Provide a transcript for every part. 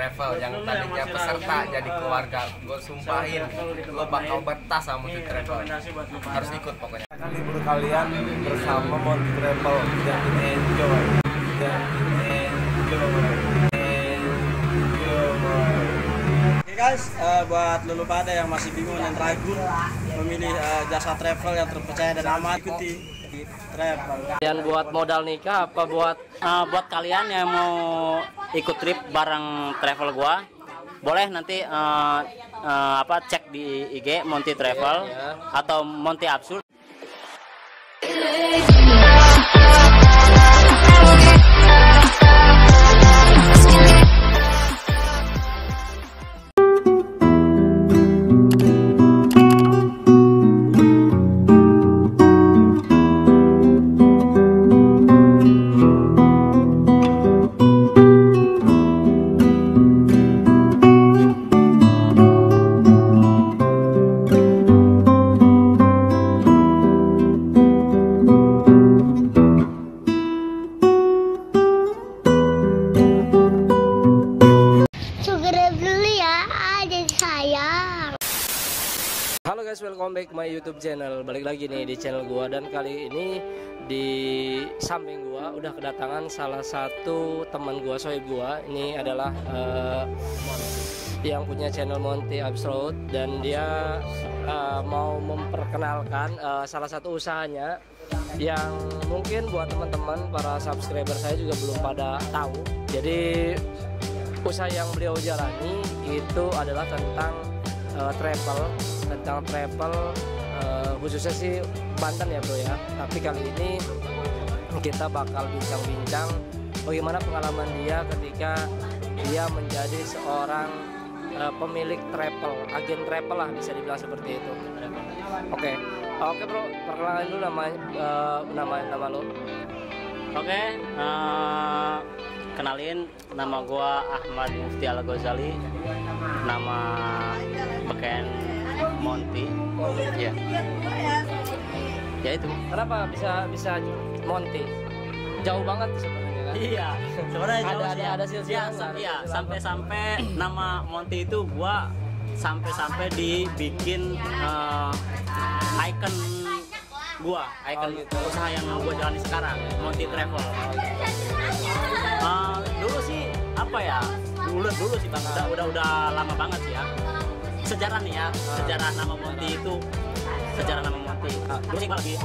Travel yang tadinya peserta jadi keluarga. Gue sumpahin, gue bakal betah sama Monty Travel. Harus ikut pokoknya. Libur kalian bersama Monty Travel dan enjoy. Oke guys, buat lulu pada yang masih bingung dan ragu memilih jasa travel yang terpercaya dan aman, ikuti di travel. Dan buat modal nikah apa buat kalian yang mau ikut trip bareng travel gua, boleh nanti cek di IG Monty Travel atau Monty Absurd. Halo guys, welcome back my YouTube channel. Balik lagi nih di channel gua, dan kali ini di samping gua udah kedatangan salah satu teman gua, sohib gua. Ini adalah yang punya channel Monty Absurd, dan dia mau memperkenalkan salah satu usahanya yang mungkin buat teman-teman para subscriber saya juga belum pada tahu. Jadi usaha yang beliau jalani itu adalah tentang travel, khususnya sih Banten ya bro ya. Tapi kali ini kita bakal bincang-bincang bagaimana pengalaman dia ketika dia menjadi seorang pemilik travel, agen travel lah bisa dibilang seperti itu. Oke bro, perkenalkan dulu nama lo. Oke, kenalin, nama gua Ahmad Mufti Al Ghazali, nama beken Monty. Ya. Ya itu. Kenapa bisa Monty? Jauh banget sebenarnya kan? Iya, sebenarnya jauh sih. Ada silsilah. Iya, sampai nama Monty itu gua sampai dibikin icon gua, icon gitu. Usaha yang gua jalani sekarang, Monty Travel. Dulu sih apa ya? Dulu sih Bang, udah lama banget sih ya. Sejarah nih ya, sejarah nama Monty itu, sejarah nama Monty. Dulu sih lagi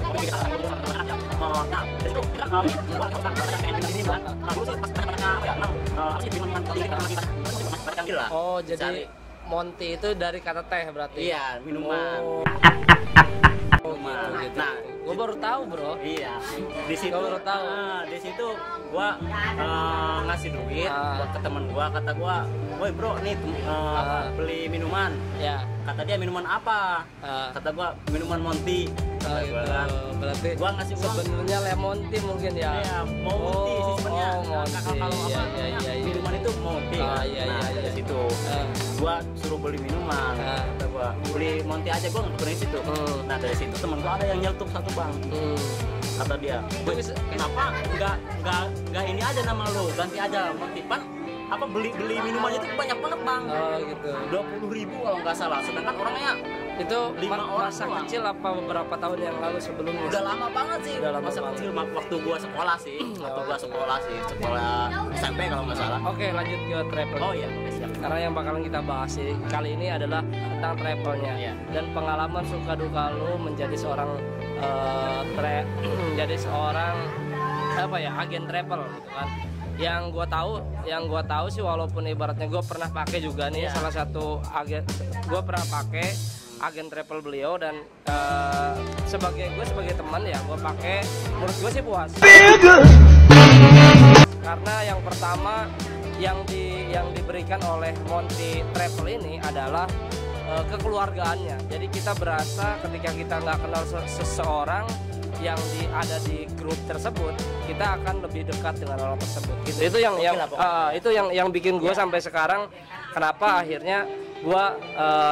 oh jadi Monty itu dari kata teh berarti? Iya, minuman. Gitu. Nah, gue baru tahu bro. Iya, di situ baru tahu. Di situ gua ngasih duit buat ke teman gua, kata gua, "Woi bro, nih beli minuman." Ya. Kata dia, "Minuman apa?" Kata gua, "Minuman Monty." Gitu. Berarti gua ngasih uang. Sebenarnya lemon tea mungkin ya. Iya, Monty sih sebenarnya. Kalau iya. minuman itu Monty. Iya. Dari situ gua suruh beli minuman. Kata gua, "Beli Monty aja, gua nggak pernah situ." Nah, dari situ teman gua ada yang nyeletuk satu bang. Kata dia, "Kenapa nggak ini aja nama lo, ganti aja Monty, Pan? Apa beli minumannya itu banyak banget bang." Gitu. 20.000 kalau nggak salah, sedangkan orangnya itu 5 orang masa doang. kecil apa beberapa tahun yang lalu sebelumnya? Udah lama banget sih. Udah lama masa banget. kecil waktu gua sekolah sih, sekolah SMP kalau nggak salah. Oke, lanjut ke travel. Oh iya, siap. Karena yang bakalan kita bahas sih kali ini adalah tentang travelnya. Iya. Dan pengalaman suka duka lu menjadi seorang menjadi seorang agen travel gitu kan. Yang gua tahu sih, walaupun ibaratnya gua pernah pakai juga nih salah satu agen, gua pernah pakai agen travel beliau, dan sebagai teman ya gua pakai, menurut gua sih puas. Karena yang pertama yang diberikan oleh Monty Travel ini adalah kekeluargaannya. Jadi kita berasa ketika kita nggak kenal seseorang yang ada di grup tersebut, kita akan lebih dekat dengan orang tersebut. Gitu. Itu yang bikin gue sampai sekarang, kenapa akhirnya gue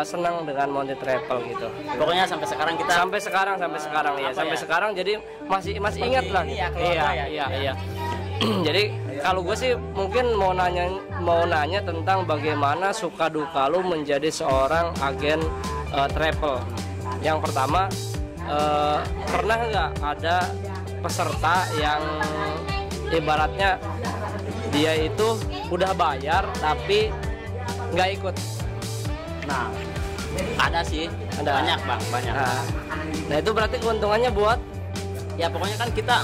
senang dengan Monty Travel gitu. Pokoknya sampai sekarang kita sampai sekarang jadi masih ingat lah. Iya. Jadi kalau gue sih mungkin mau nanya tentang bagaimana suka duka lu menjadi seorang agen travel. Yang pertama, pernah nggak ada peserta yang ibaratnya dia itu udah bayar tapi nggak ikut? Nah, ada sih, banyak bang, banyak. Nah itu berarti keuntungannya buat ya pokoknya kan kita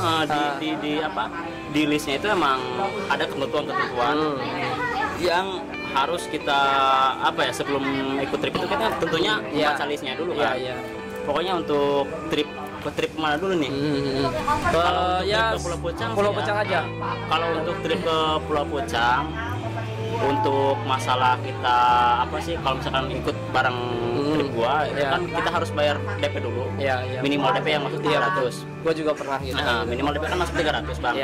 di listnya itu emang ada ketentuan yang harus kita sebelum ikut trip itu kita tentunya baca listnya dulu kan. Pokoknya untuk trip kemana dulu nih? Kalau ya, ke Pulau Pucang aja. Kalau untuk trip ke Pulau Pucang, untuk masalah kita kalau misalkan ikut bareng trip gua itu kan kita harus bayar DP dulu. Minimal DP yang masuk 300. Gua juga pernah gitu. Minimal DP kan masuk 300 bang.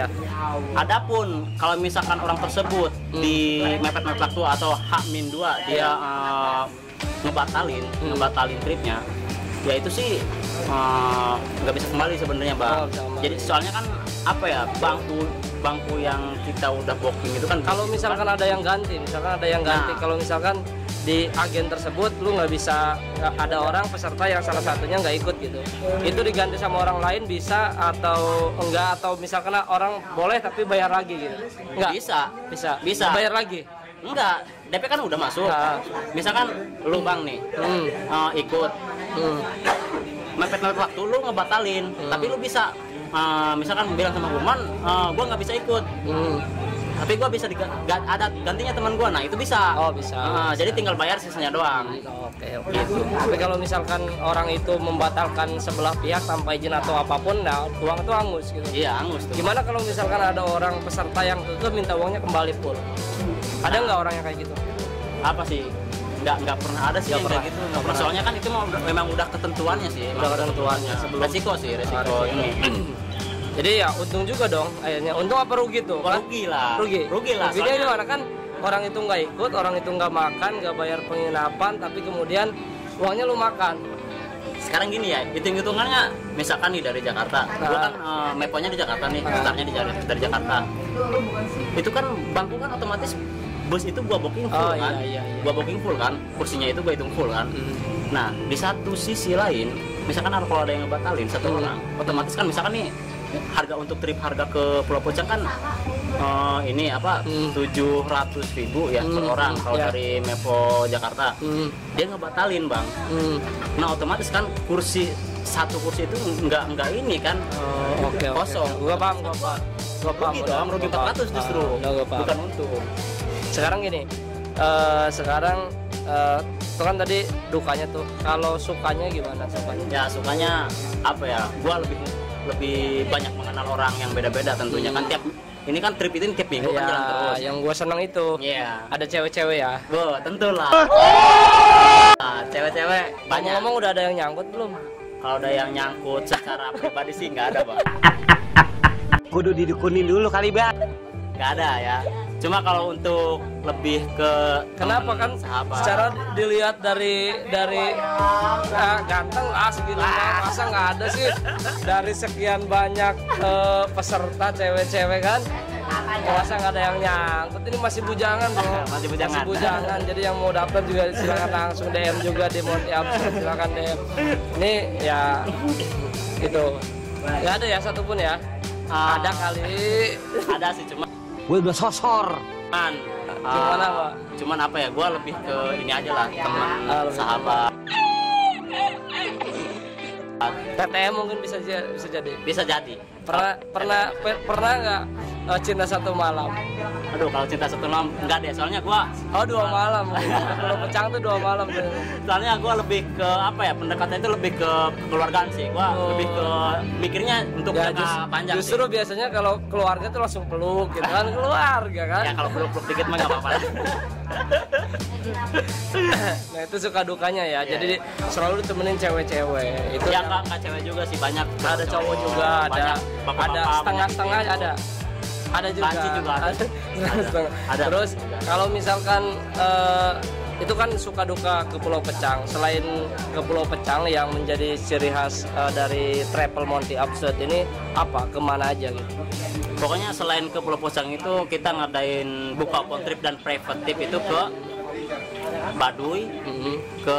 Adapun kalau misalkan orang tersebut di mepet waktu atau H-2 dia ngebatalin tripnya, ya itu sih nggak bisa kembali sebenarnya bang. Jadi soalnya kan bangku yang kita udah booking itu kan kalau misalkan ada yang ganti, kalau misalkan di agen tersebut lu nggak bisa, ada orang peserta yang salah satunya nggak ikut gitu, itu diganti sama orang lain bisa atau enggak, atau misalkan orang boleh tapi bayar lagi gitu? Enggak bisa bayar lagi? Enggak, DP kan udah masuk. Misalkan lu bang nih ikut mepet waktu lu ngebatalin, tapi lu bisa misalkan bilang sama gue, gue nggak bisa ikut, tapi gue bisa ada gantinya teman gue, nah itu bisa. Jadi tinggal bayar sisanya doang. Oke. Gitu. Tapi kalau misalkan orang itu membatalkan sebelah pihak tanpa izin atau apapun, nah uang itu hangus gitu. Iya, hangus tuh. Gimana kalau misalkan ada orang peserta yang kekeh minta uangnya kembali full? Ada nggak orang yang kayak gitu? Apa sih? Nggak pernah ada sih yang kayak gitu. Nggak pernah. Soalnya kan itu memang udah ketentuannya sih. Udah ketentuannya sebelum. Resiko ini. Jadi ya untung juga dong akhirnya. Untung apa rugi tuh? Rugi lah. Ruginya gimana kan? Orang itu nggak ikut, orang itu nggak makan, nggak bayar penginapan, tapi kemudian uangnya lu makan. Sekarang gini ya, hitung-hitungannya misalkan nih dari Jakarta, gua kan meponya di Jakarta nih, startnya dari Jakarta. Itu kan bangku kan otomatis bus itu gua booking full kan. Gua booking full kan, kursinya itu gua hitung full kan. Nah, di satu sisi lain, misalkan kalau ada yang ngebatalin satu orang, otomatis kan misalkan nih harga untuk trip harga ke Pulau Pucang kan 700.000 ya per orang kalau dari Mepo Jakarta. Dia ngebatalin bang. Nah otomatis kan satu kursi itu nggak ini kan kosong. Gua paham. Rugi 400 justru, bukan untung. Sekarang gini, itu kan tadi dukanya tuh. Kalau sukanya gimana sukanya? Ya sukanya gua lebih banyak mengenal orang yang beda-beda tentunya kan ini kan trip itu tiap minggu kan jalan terus. Yang gue seneng itu ada cewek-cewek ya. Tentu lah. Cewek-cewek banyak. Ngomong udah ada yang nyangkut belum? Kalau ada yang nyangkut secara pribadi sih nggak ada bang. Kudu didukunin dulu kali bang. Nggak ada ya. Cuma kalau untuk lebih ke kenapa kan sahabat. Secara dilihat dari ganteng segini masa nggak ada sih dari sekian banyak peserta cewek-cewek kan, masa nggak ada yang nyangkut? Ini masih bujangan bro. Masih bujangan. Jadi yang mau daftar juga silakan langsung DM juga di Monty Absurd, silakan DM. Ini ya gitu, nggak ada ya satupun ya. Ada kali. Ada sih cuma Gue udah sosor. Cuman apa ya? Gue lebih ke ini aja lah, teman, sahabat. TTM mungkin bisa jadi. Bisa jadi. Pernah nggak cinta satu malam? Aduh, kalau cinta satu malam enggak deh. Soalnya gua 2 malam. Kalau Pucang tuh 2 malam. Soalnya gua lebih ke pendekatan itu lebih ke kekeluargaan sih. Gua lebih ke mikirnya untuk jangka panjang. Justru sih. Biasanya kalau keluarga tuh langsung peluk gitu kan, keluarga kan. Ya kalau peluk-peluk dikit mah enggak apa-apa. Nah, itu suka dukanya ya. Jadi selalu ditemenin cewek-cewek. Itu ya enggak cewek juga sih, banyak. Ada cowok juga, ada setengah-setengah ada juga. Ada. Terus kalau misalkan itu kan suka duka ke Pulau Pecang. Selain ke Pulau Pecang yang menjadi ciri khas dari travel Monty Absurd ini, apa kemana aja gitu? Pokoknya selain ke Pulau Pecang itu kita ngadain buka open trip dan private trip itu ke Baduy, ke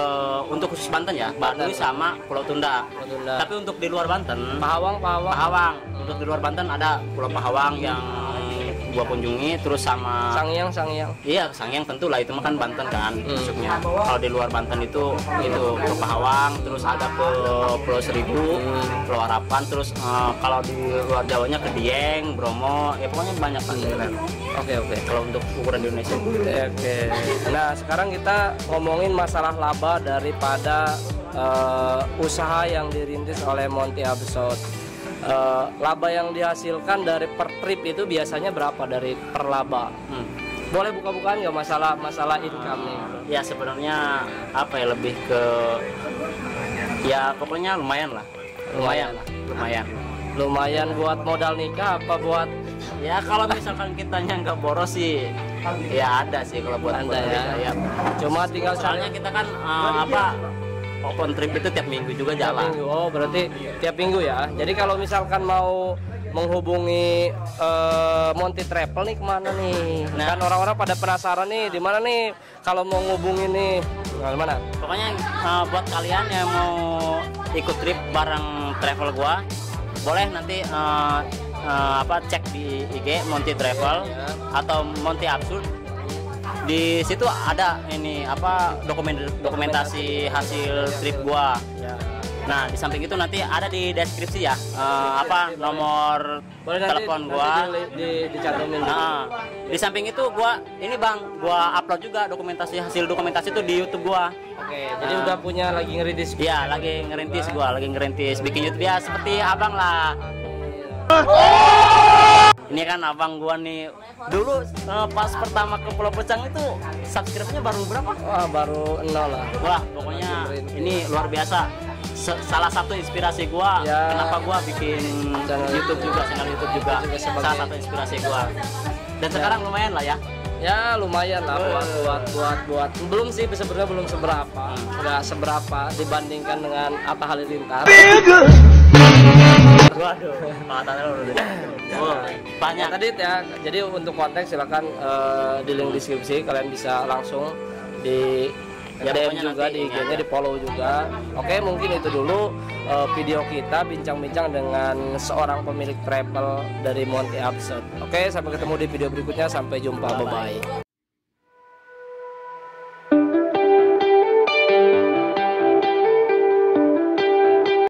untuk khusus Banten ya, Baduy sama Pulau Tunda. Tapi untuk di luar Banten, Pahawang. Untuk di luar Banten ada Pulau Pahawang yang gua kunjungi, terus sama Sangiang. Iya, Sangiang tentu lah, itu mah kan Banten kan masuknya. Kalau di luar Banten itu ke Pahawang, terus ada ke Pulau Seribu, Pulau Harapan, terus kalau di luar Jawanya ke Dieng, Bromo, ya pokoknya banyak kan. Oke. Kalau untuk ukuran di Indonesia. Oke. Nah, sekarang kita ngomongin masalah laba daripada usaha yang dirintis oleh Monty Absurd. Laba yang dihasilkan dari per trip itu biasanya berapa dari per laba? Boleh buka-bukaan nggak masalah income nih? Ya sebenarnya apa ya, lebih ke ya pokoknya lumayan. Lumayan buat modal nikah apa buat? Ya kalau misalkan kitanya nggak boros sih, ya ada sih kalau buat Anda ya. ya. Cuma tinggal Soalnya kita kan open trip itu tiap minggu juga jalan. Minggu. Oh, berarti tiap minggu ya. Jadi kalau misalkan mau menghubungi Monty Travel nih kemana nih? Nah, kan orang-orang pada penasaran nih di mana nih kalau mau ngubungin nih. Mana? Pokoknya buat kalian yang mau ikut trip bareng travel gua, boleh nanti cek di IG Monty Travel atau Monty Absurd. Di situ ada ini dokumentasi hasil trip gua. Nah, di samping itu nanti ada di deskripsi ya nomor telepon gua. Dicantumin. Nah, di samping itu gua upload juga hasil dokumentasi itu di YouTube gua. Oke, jadi udah punya lagi ngerintis. Iya, lagi ngerintis bikin YouTube ya seperti abang lah. Ini kan abang gua nih dulu pas pertama ke Pulau Pecang itu subscribe-nya baru berapa? Wah, baru 0 lah. Wah, pokoknya ini luar biasa. Salah satu inspirasi gua kenapa gua bikin channel YouTube juga. Salah satu inspirasi gua. Dan sekarang lumayan lah ya. Ya lumayan lah buat belum sih sebenarnya belum seberapa, nggak seberapa dibandingkan dengan Atta Halilintar. Waduh, banyak. Tadi ya, jadi untuk konteks silakan di link deskripsi kalian bisa langsung di DM juga di IG-nya, di follow juga. Oke, mungkin itu dulu video kita bincang-bincang dengan seorang pemilik travel dari Monty Absurd. Oke, sampai ketemu di video berikutnya, sampai jumpa, bye bye.